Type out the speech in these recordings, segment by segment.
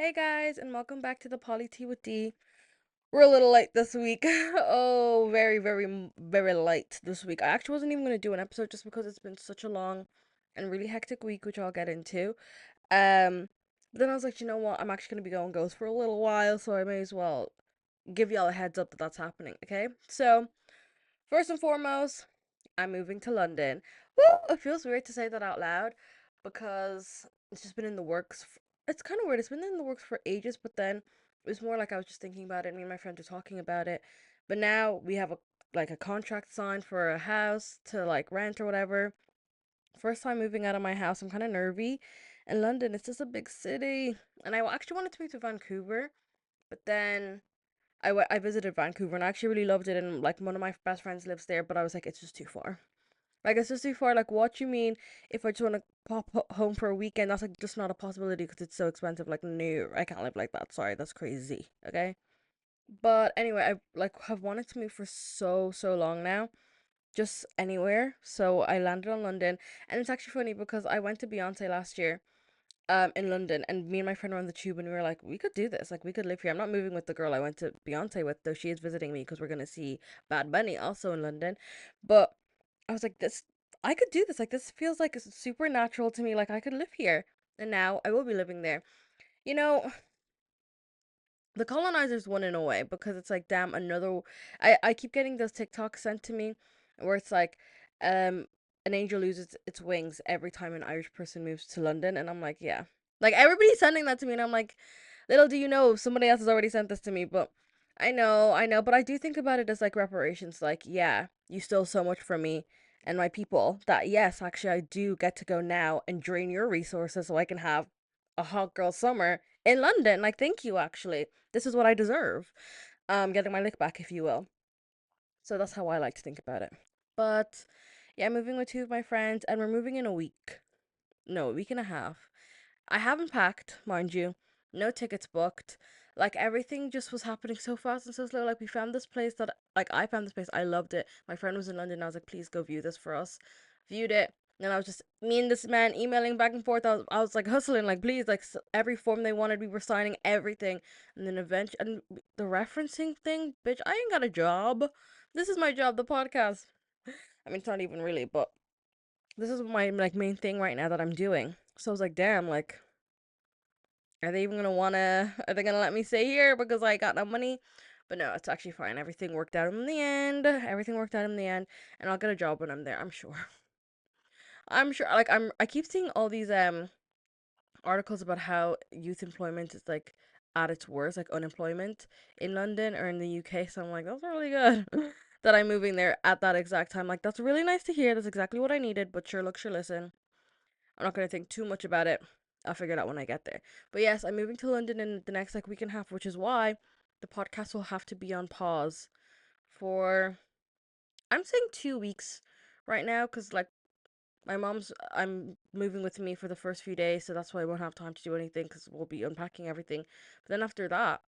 Hey guys, and welcome back to the Polly Tea with D. We're a little late this week. Oh, very late this week. I actually wasn't even going to do an episode just because it's been such a long and really hectic week, which I'll get into. But then I was like, you know what? I'm actually going to be going ghost for a little while, so I may as well give y'all a heads up that that's happening, okay? So, first and foremost, I'm moving to London. Woo! It feels weird to say that out loud because it's just been in the works. It's kind of weird. It's been in the works for ages, but then it was more like I was just thinking about it. Me and my friend were talking about it, but now we have a contract signed for a house to like rent or whatever. First time moving out of my house, I'm kind of nervy. And London, it's just a big city, and I actually wanted to move to Vancouver, but then I visited Vancouver and I actually really loved it, and like one of my best friends lives there, but I was like, it's just too far. Like it's just too far. Like what you mean if I just want to pop home for a weekend? That's like just not a possibility because it's so expensive. Like no, I can't live like that. Sorry, that's crazy. Okay. But anyway, I like have wanted to move for so long now, just anywhere. So I landed on London, and it's actually funny because I went to Beyonce last year in London, and me and my friend were on the tube and we were like, we could do this, like we could live here. I'm not moving with the girl I went to Beyonce with, though she is visiting me because we're gonna see Bad Bunny also in London. But I was like, this I could do this. Like this feels like it's supernatural to me. Like I could live here. And now I will be living there. You know, the colonizers won in a way because it's like damn another I keep getting those TikToks sent to me where it's like um an angel loses its wings every time an Irish person moves to London, and I'm like, yeah. Like everybody's sending that to me and I'm like, little do you know somebody else has already sent this to me, but I know, but I do think about it as like reparations, like, yeah, you stole so much from me and my people that yes, actually I do get to go now and drain your resources so I can have a hot girl summer in London. Like, thank you, actually. This is what I deserve. Getting my lick back, if you will. So that's how I like to think about it. But yeah, I'm moving with two of my friends, and we're moving in a week. No, a week and a half. I haven't packed, mind you. No tickets booked. Like everything just was happening so fast and so slow. Like we found this place that I found this place. I loved it. My friend was in London. I was like, please go view this for us. Viewed it. And I was just me and this man emailing back and forth. I was like hustling, like please, like every form they wanted, we were signing everything. And then eventually, and the referencing thing, bitch, I ain't got a job. This is my job, the podcast. I mean, it's not even really, but this is my like main thing right now that I'm doing. So I was like, damn, like are they even gonna wanna? Are they gonna let me stay here because I got no money? But no, it's actually fine. Everything worked out in the end. Everything worked out in the end, and I'll get a job when I'm there. I'm sure. I'm sure. Like I keep seeing all these articles about how youth employment is like at its worst, like unemployment in London or in the UK. So I'm like, that's really good that I'm moving there at that exact time. Like that's really nice to hear. That's exactly what I needed. But sure, look, sure, listen. I'm not gonna think too much about it. I'll figure it out when I get there. But yes, I'm moving to London in the next like week and a half, which is why the podcast will have to be on pause for I'm saying 2 weeks right now, because like I'm moving with me for the first few days, so that's why I won't have time to do anything because we'll be unpacking everything. But then after that,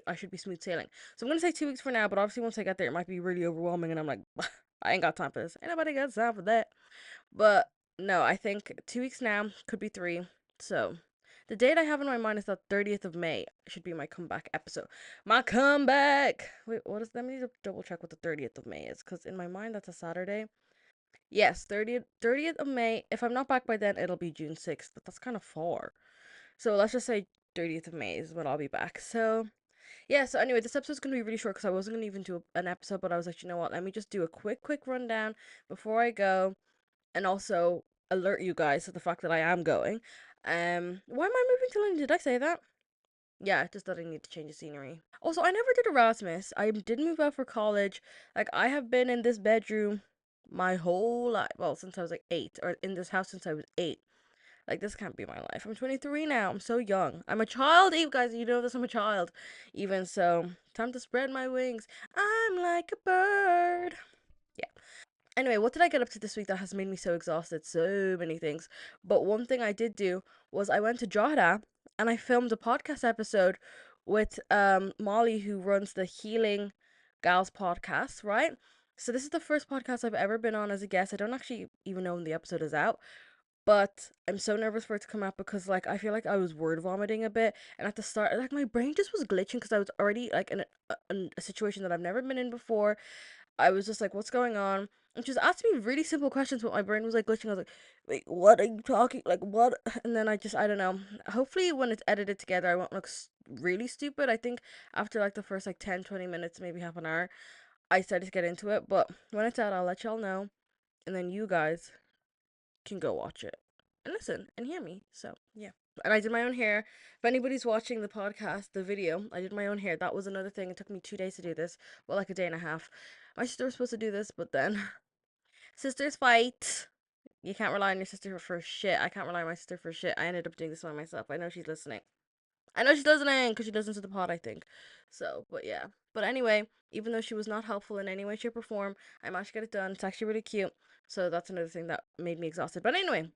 I should be smooth sailing. So I'm gonna say 2 weeks for now, but obviously once I get there, it might be really overwhelming, and I'm like, I ain't got time for this. Ain't nobody got time for that. But no, I think 2 weeks now, could be three. So the date I have in my mind is the 30th of May. Should be my comeback episode. My comeback! Wait, what is that? Let me double check what the 30th of May is, because in my mind that's a Saturday. Yes, 30th of May. If I'm not back by then, it'll be June 6th, but that's kind of far. So let's just say 30th of May is when I'll be back. So yeah, so anyway, this episode's gonna be really short because I wasn't gonna even do an episode, but I was like, you know what, let me just do a quick rundown before I go, and also alert you guys to the fact that I am going. Why am I moving to London? Did I say that? Yeah, just that I need to change the scenery. Also, I never did Erasmus. I didn't move out for college. Like I have been in this bedroom my whole life. Well, since I was like 8, or in this house since I was 8. Like this can't be my life. I'm 23 now. I'm so young. I'm a child. You guys, you know this. I'm a child. Even so, time to spread my wings. I'm like a bird. Yeah. Anyway, what did I get up to this week that has made me so exhausted? So many things. But one thing I did do was I went to Drogheda and I filmed a podcast episode with Molly, who runs the Healing Gals podcast, right? So this is the first podcast I've ever been on as a guest. I don't actually even know when the episode is out. But I'm so nervous for it to come out because like I feel like I was word vomiting a bit, and at the start like my brain just was glitching because I was already like in a situation that I've never been in before. I was just like, what's going on? And she was asking me really simple questions, but my brain was like glitching. I was like, wait, what are you talking? Like, what? And then I don't know. Hopefully, when it's edited together, I won't look really stupid. I think after like the first like 10, 20 minutes, maybe half an hour, I started to get into it. But when it's out, I'll let y'all know. And then you guys can go watch it and listen and hear me. So, yeah. And I did my own hair. If anybody's watching the podcast, the video, I did my own hair. That was another thing. It took me 2 days to do this. Well, like a day and a half. My sister was supposed to do this, but then sisters fight. You can't rely on your sister for shit. I can't rely on my sister for shit. I ended up doing this by myself. I know she's listening. I know she's listening because she listens to the pod, I think. So, but yeah. But anyway, even though she was not helpful in any way, shape, or form, I managed to get it done. It's actually really cute. So that's another thing that made me exhausted. But anyway,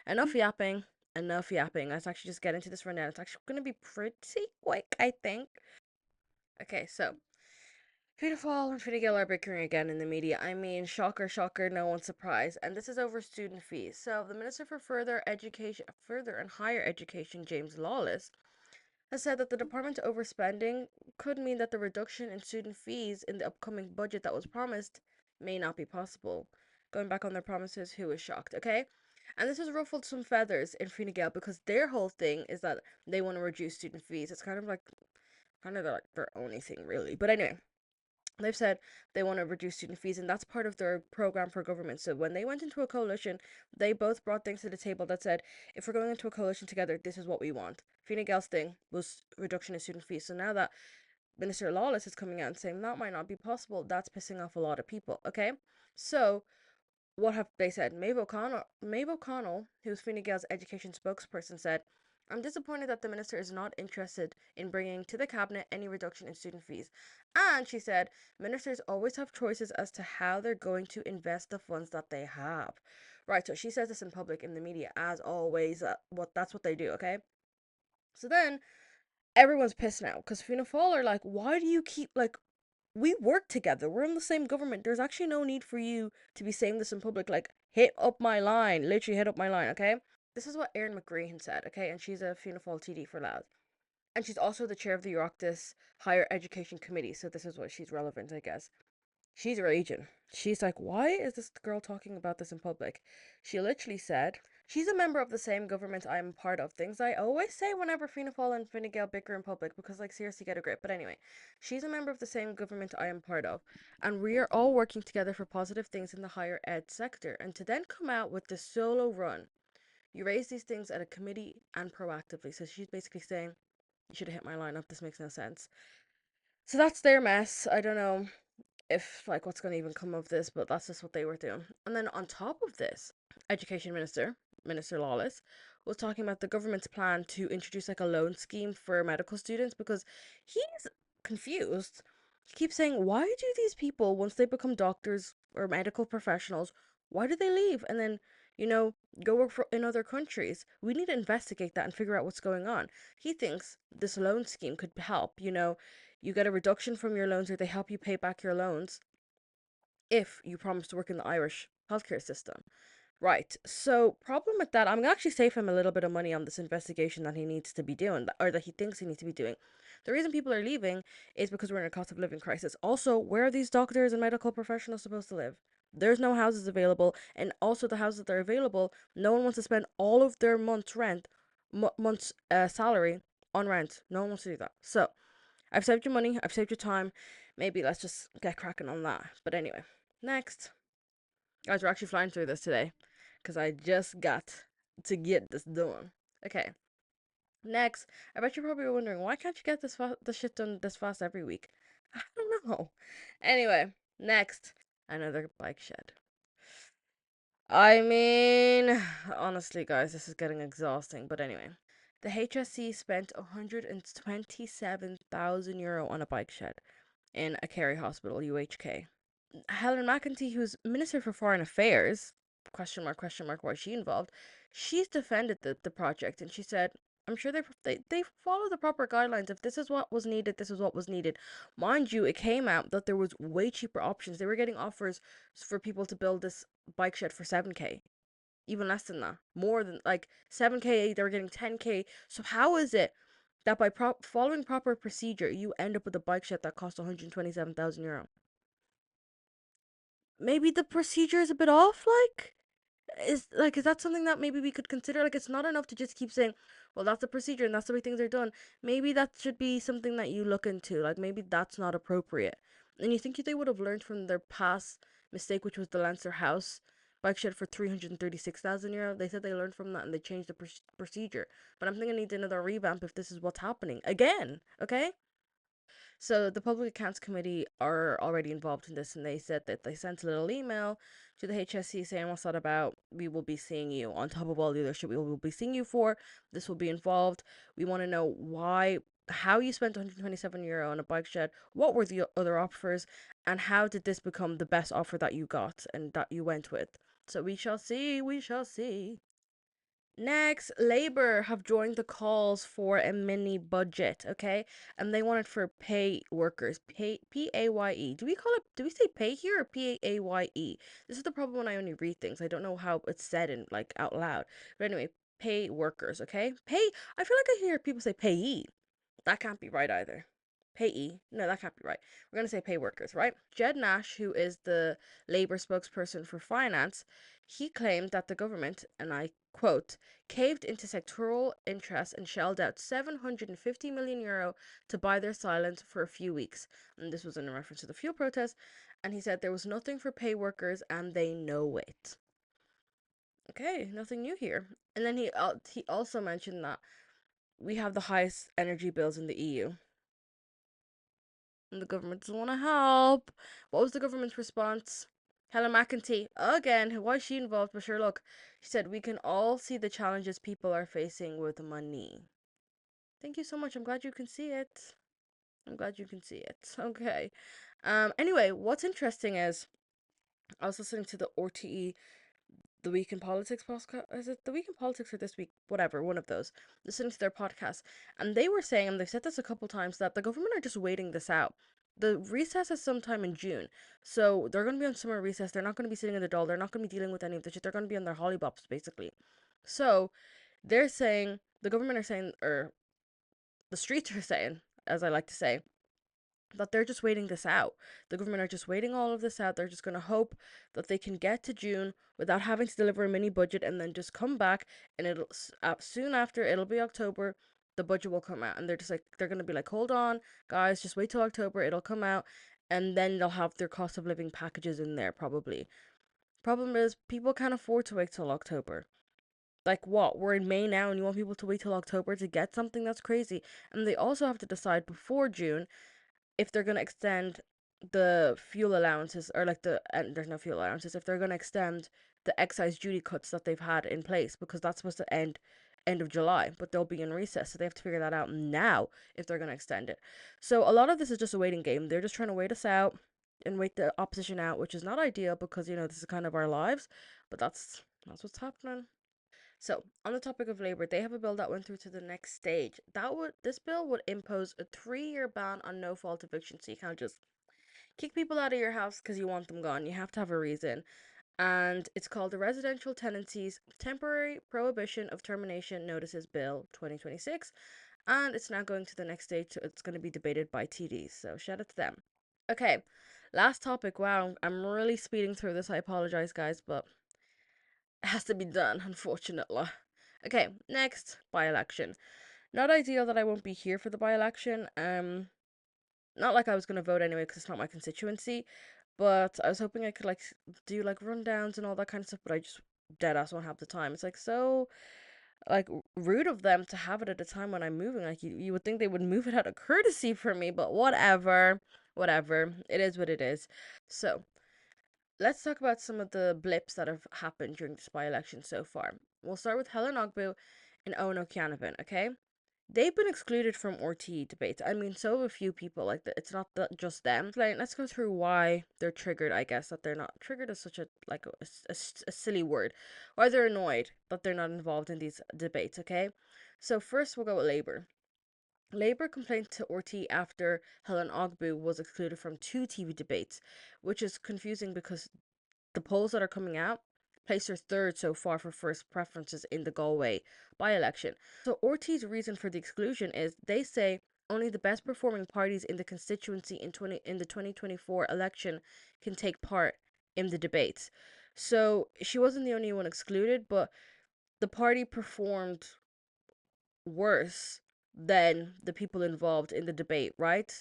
enough yapping. Enough yapping. Let's actually just get into this rundown. It's actually going to be pretty quick, I think. Okay, so Fianna Fáil and Fine Gael are bickering again in the media. I mean, shocker, shocker, no one's surprised. And this is over student fees. So the Minister for Further and Higher Education, James Lawless, has said that the department's overspending could mean that the reduction in student fees in the upcoming budget that was promised may not be possible. Going back on their promises, who is shocked, okay? And this has ruffled some feathers in Fine Gael because their whole thing is that they want to reduce student fees. It's kind of like their only thing, really. But anyway, they've said they want to reduce student fees, and that's part of their program for government. So when they went into a coalition, they both brought things to the table that said, if we're going into a coalition together, this is what we want. Fine Gael's thing was reduction in student fees. So now that Minister Lawless is coming out and saying that might not be possible, that's pissing off a lot of people. Okay, so what have they said? Maeve O'Connell, who's Fine Gael's education spokesperson, said, I'm disappointed that the minister is not interested in bringing to the cabinet any reduction in student fees. And she said, ministers always have choices as to how they're going to invest the funds that they have. Right, so she says this in public in the media, as always. That's what they do, okay? So then everyone's pissed now because Fianna Fáil are like, why do you keep like we work together. We're in the same government. There's actually no need for you to be saying this in public. Like, hit up my line. Literally hit up my line, okay? This is what Erin McGreehan said, okay? And she's a Fianna Fáil TD for Loud. And she's also the chair of the Oireachtas Higher Education Committee. So this is what she's relevant, I guess. She's raging. She's like, why is this girl talking about this in public? She literally said, she's a member of the same government I'm part of. Things I always say whenever Fianna Fáil and Fine Gael bicker in public because, like, seriously, get a grip. But anyway, she's a member of the same government I am part of. And we are all working together for positive things in the higher ed sector. And to then come out with this solo run, you raise these things at a committee and proactively. So she's basically saying, you should have hit my line up. This makes no sense. So that's their mess. I don't know if like what's going to even come of this, but that's just what they were doing. And then on top of this, education minister Lawless, was talking about the government's plan to introduce like a loan scheme for medical students because he's confused. He keeps saying, why do these people, once they become doctors or medical professionals, why do they leave and then, you know, go work in other countries? We need to investigate that and figure out what's going on. He thinks this loan scheme could help, you get a reduction from your loans or they help you pay back your loans if you promise to work in the Irish healthcare system. Right. So, problem with that, I'm gonna actually save him a little bit of money on this investigation that he needs to be doing, or that he thinks he needs to be doing. The reason people are leaving is because we're in a cost of living crisis. Also, where are these doctors and medical professionals supposed to live? There's no houses available, and also the houses that are available, no one wants to spend all of their month's rent, month's salary on rent. No one wants to do that. So, I've saved your money, I've saved your time. Maybe let's just get cracking on that. But anyway, next. Guys, we're actually flying through this today because I just got to get this done. Okay, next. I bet you're probably wondering why can't you get this shit done this fast every week? I don't know. Anyway, next, another bike shed. I mean, honestly, guys, this is getting exhausting. But anyway, the HSC spent €127,000 on a bike shed in a Kerry hospital, UHK. Helen McEntee, who's Minister for Foreign Affairs, question mark, why is she involved? She's defended the project and she said, I'm sure they follow the proper guidelines. If this is what was needed, this is what was needed. Mind you, it came out that there was way cheaper options. They were getting offers for people to build this bike shed for 7K. even less than that, more than like 7K, they were getting 10K. So how is it that by following proper procedure, you end up with a bike shed that costs 127,000 euro? Maybe the procedure is a bit off, is that something that maybe we could consider? Like, it's not enough to just keep saying, well, that's the procedure and that's the way things are done. Maybe that should be something that you look into. Like, maybe that's not appropriate. And you think they would have learned from their past mistake, which was the Lancer House bike shed for 336,000 euro? They said they learned from that and they changed the procedure. But I'm thinking I need another revamp if this is what's happening again. Okay. So the Public Accounts Committee are already involved in this, and they said that they sent a little email to the HSC saying, "What's that about? We will be seeing you on top of all the other shit we will be seeing you for. This will be involved. We want to know why." How you spent 127 euro on a bike shed, what were the other offers, and how did this become the best offer that you got and that you went with? So we shall see, we shall see. Next, Labour have joined the calls for a mini budget, okay? And they want it for pay workers. Paye. Do we say pay here or Paye? This is the problem when I only read things. I don't know how it's said in like out loud. But anyway, pay workers, okay? I feel like I hear people say payee. That can't be right either. Payee. No, that can't be right. We're going to say pay workers, right? Jed Nash, who is the Labour spokesperson for finance, he claimed that the government, and I quote, caved into sectoral interests and shelled out 750 million euro to buy their silence for a few weeks. And this was in reference to the fuel protest. And he said there was nothing for pay workers and they know it. Okay, nothing new here. And then he also mentioned that we have the highest energy bills in the EU. And the government doesn't want to help. What was the government's response? Helen McEntee, again, why is she involved? But sure, look, she said, we can all see the challenges people are facing with money. Thank you so much. I'm glad you can see it. I'm glad you can see it. Okay. Anyway, what's interesting is I was listening to the RTE the Week in Politics podcast. Is it the Week in Politics or This Week? Whatever, one of those. Listening to their podcast, and they were saying, and they've said this a couple times, that the government are just waiting this out. The recess is sometime in June, so they're going to be on summer recess. They're not going to be sitting in the doll. They're not going to be dealing with any of the shit. They're going to be on their hollybops, basically. So they're saying, the government are saying, or the streets are saying, as I like to say, that they're just waiting this out. The government are just waiting all of this out. They're just going to hope that they can get to June without having to deliver a mini budget and then just come back, and it'll soon after, it'll be October, the budget will come out, and they're going to be like, hold on guys, just wait till October, it'll come out, and then they'll have their cost of living packages in there probably. Problem is, people can't afford to wait till October. Like, what, we're in May now and you want people to wait till October to get something? That's crazy. And they also have to decide before June if they're going to extend the fuel allowances, or like and there's no fuel allowances, if they're going to extend the excise duty cuts that they've had in place, because that's supposed to end of July, but they'll be in recess, so they have to figure that out now if they're going to extend it. So a lot of this is just a waiting game. They're just trying to wait us out and wait the opposition out, which is not ideal because this is kind of our lives, but that's what's happening. So, on the topic of Labour, they have a bill that went through to the next stage. This bill would impose a 3-year ban on no fault eviction. So you can't just kick people out of your house because you want them gone. You have to have a reason. And it's called the Residential Tenancies Temporary Prohibition of Termination Notices Bill 2026. And it's now going to the next stage. So it's going to be debated by TDs. So shout out to them. Okay, last topic. Wow, I'm really speeding through this. I apologize, guys, but it has to be done, unfortunately. Okay, next, by-election. Not ideal that I won't be here for the by-election. Not like I was gonna vote anyway because it's not my constituency, but I was hoping I could do like rundowns and all that kind of stuff, but I just dead ass won't have the time. It's like so like rude of them to have it at a time when I'm moving. Like you would think they would move it out of courtesy for me, but whatever. Whatever. It is what it is. So let's talk about some of the blips that have happened during this by-election so far. We'll start with Helen Ogbu and Owen O'Canavan, okay? They've been excluded from RTE debates. I mean, so have a few people. Like, it's not just them. Like, let's go through why they're triggered. I guess that they're not triggered is such a silly word. Why they're annoyed that they're not involved in these debates. Okay, so first we'll go with Labour. Labour complained to RTE after Helen Ogbu was excluded from 2 TV debates, which is confusing because the polls that are coming out, placed her third so far for first preferences in the Galway by-election. So Orti's reason for the exclusion is they say only the best performing parties in the constituency in the 2024 election can take part in the debates. So she wasn't the only one excluded, but the party performed worse than the people involved in the debate, right?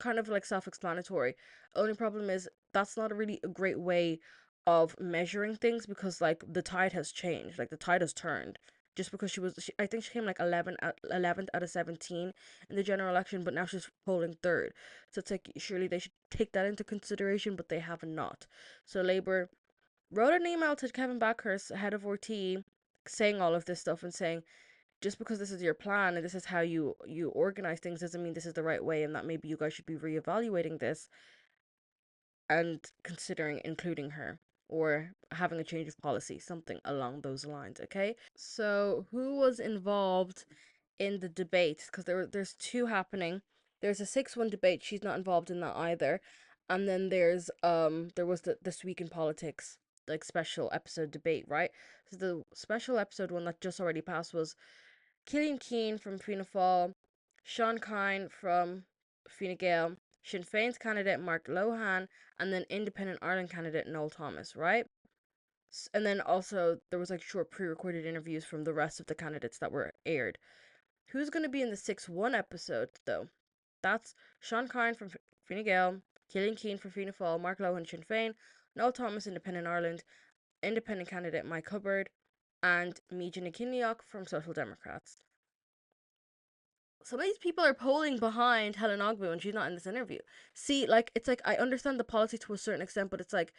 Kind of like self-explanatory. Only problem is that's not really a great way of measuring things because like the tide has changed, like the tide has turned. Just because I think she came like 11th out of 17 in the general election, but now she's polling third. So it's like surely they should take that into consideration, but they have not. So Labour wrote an email to Kevin Backhurst, head of RT, saying all of this stuff and saying just because this is your plan and this is how you organize things doesn't mean this is the right way, and that maybe you guys should be reevaluating this and considering including her or having a change of policy, something along those lines. Okay, so who was involved in the debate? Because there's two happening. There's a 6-1 debate, she's not involved in that either, and then there was the this week in politics like special episode debate, right? So the special episode one that just already passed was Killian Keane from Fianna Fáil, Sean Kine from Fine Gael, Sinn Féin's candidate Mark Lohan, and then Independent Ireland candidate Noel Thomas, right? And then also there was like short pre-recorded interviews from the rest of the candidates that were aired. Who's going to be in the 6-1 episode though? That's Sean Kine from Fine Gael, Killian Keane from Fianna Fáil, Mark Lohan Sinn Féin, Noel Thomas Independent Ireland, Independent candidate Mike Hubbard, and Meagan Kinneoch from Social Democrats. Some of these people are polling behind Helen Ogbu and she's not in this interview. See, like, it's like, I understand the policy to a certain extent, but it's like,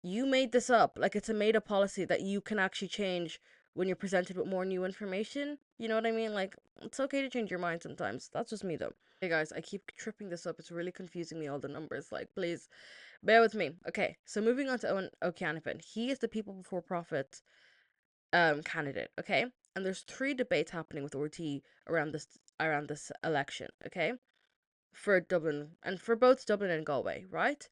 you made this up. Like, it's a made up policy that you can actually change when you're presented with more new information. You know what I mean? Like, it's okay to change your mind sometimes. That's just me, though. Hey, guys, I keep tripping this up. It's really confusing me, all the numbers. Like, please, bear with me. Okay, so moving on to Owen O'Callaghan. He is the People Before Profit candidate, okay? And there's 3 debates happening with RT around this election, okay? For Dublin and for both Dublin and Galway, right?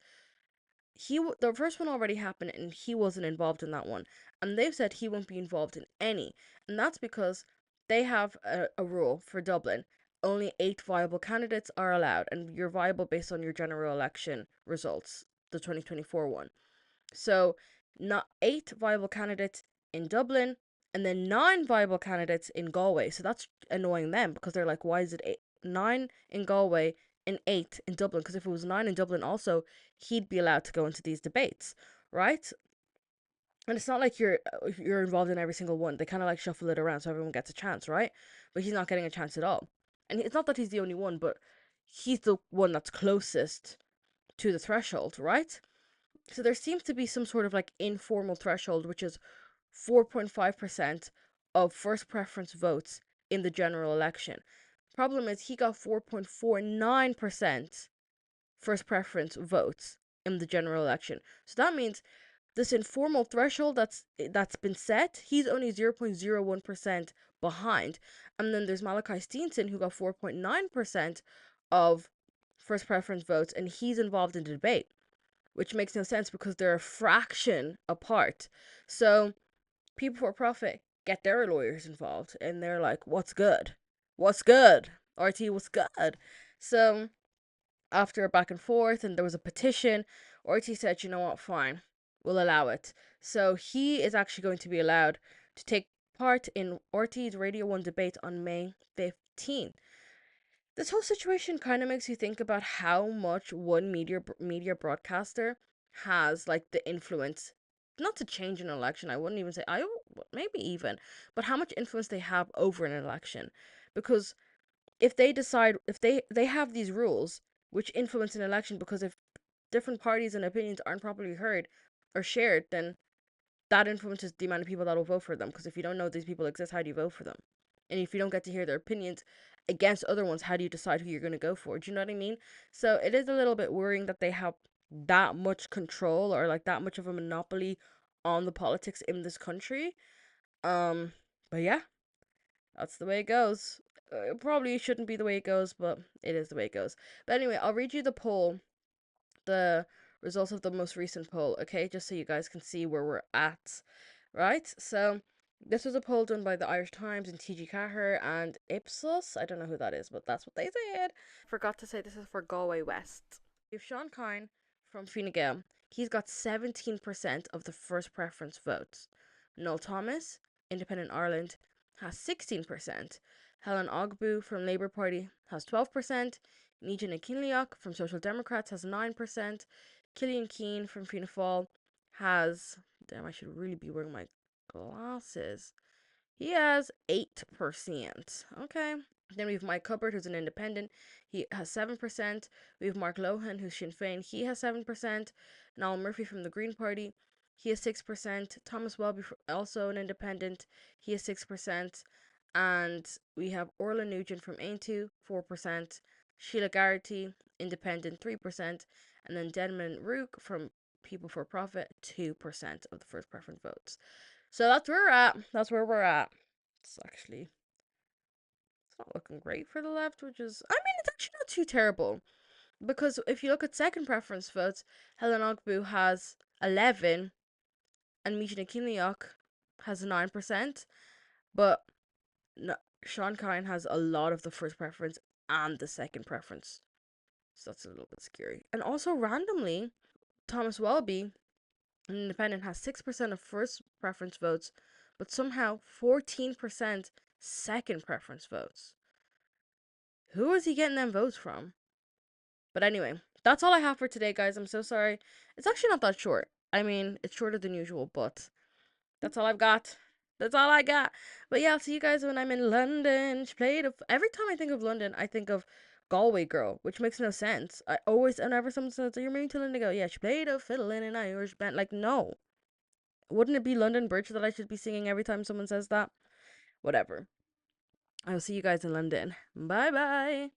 The first one already happened and he wasn't involved in that one. And they've said he won't be involved in any. And that's because they have a rule for Dublin. Only 8 viable candidates are allowed, and you're viable based on your general election results, the 2024 one. So, not 8 viable candidates in Dublin, and then 9 viable candidates in Galway. So that's annoying them because they're like, why is it 9 in Galway and 8 in Dublin? Because if it was 9 in Dublin, also he'd be allowed to go into these debates, right? And it's not like you're involved in every single one. They kind of like shuffle it around so everyone gets a chance, right? But he's not getting a chance at all. And it's not that he's the only one, but he's the one that's closest to the threshold, right? So there seems to be some sort of like informal threshold, which is 4.5% of first preference votes in the general election. Problem is, he got 4.49% first preference votes in the general election. So that means this informal threshold that's been set, he's only 0.01% behind. And then there's Malachi Steenson, who got 4.9% of first preference votes, and he's involved in the debate, which makes no sense because they're a fraction apart. So People for Profit get their lawyers involved and they're like, what's good? What's good? RT, what's good? So after a back and forth and there was a petition, RT said, you know what, fine, we'll allow it. So he is actually going to be allowed to take part in RT's Radio 1 debate on May 15th. This whole situation kind of makes you think about how much one media broadcaster has like the influence, not to change an election. I wouldn't even say maybe even, but how much influence they have over an election. Because if they decide, if they have these rules which influence an election, because if different parties and opinions aren't properly heard or shared, then that influences the amount of people that will vote for them. Because if you don't know these people exist, how do you vote for them? And if you don't get to hear their opinions against other ones, how do you decide who you're going to go for? Do you know what I mean? So it is a little bit worrying that they have that much control or like that much of a monopoly on the politics in this country. Um, but yeah, that's the way it goes. It probably shouldn't be the way it goes, but it is the way it goes. But anyway, I'll read you the poll, the results of the most recent poll, okay? Just so you guys can see where we're at, right? So, this was a poll done by the Irish Times and TG Caher and Ipsos. I don't know who that is, but that's what they said. Forgot to say this is for Galway West. We have Sean Kine from Fine Gael. He's got 17% of the first preference votes. Noel Thomas, Independent Ireland, has 16%. Helen Ogbu from Labour Party has 12%. Nigel Kinliach from Social Democrats has 9%. Killian Keane from Fianna Fáil has. Damn, I should really be wearing my glasses. He has 8%. Okay. Then we have Mike Cubbard, who's an independent. He has 7%. We have Mark Lohan, who's Sinn Féin. He has 7%. Niall Murphy from the Green Party. He has 6%. Thomas Welby, also an independent. He has 6%. And we have Orla Nugent from Aintu, 4%. Sheila Garrity, independent, 3%. And then Denman Rook from People for Profit, 2% of the first preference votes. So that's where we're at. That's where we're at. It's actually, it's not looking great for the left, which is, I mean, it's actually not too terrible. Because if you look at second preference votes, Helen Ogbu has 11 and Mijina Kinliach has 9%. But no, Sean Kine has a lot of the first preference and the second preference. So that's a little bit scary. And also, randomly, Thomas Welby, an independent, has 6% of first preference votes, but somehow 14% second preference votes. Who is he getting them votes from? But anyway, that's all I have for today, guys. I'm so sorry. It's actually not that short. I mean, it's shorter than usual, but that's all I've got. That's all I got. But yeah, I'll see you guys when I'm in London. She played every time I think of London, I think of Galway Girl, which makes no sense. I always, whenever someone says, "You're moving to London," I go, "Yeah, she played a fiddle in an Irish band." Like, no. Wouldn't it be London Bridge that I should be singing every time someone says that? Whatever. I'll see you guys in London. Bye bye.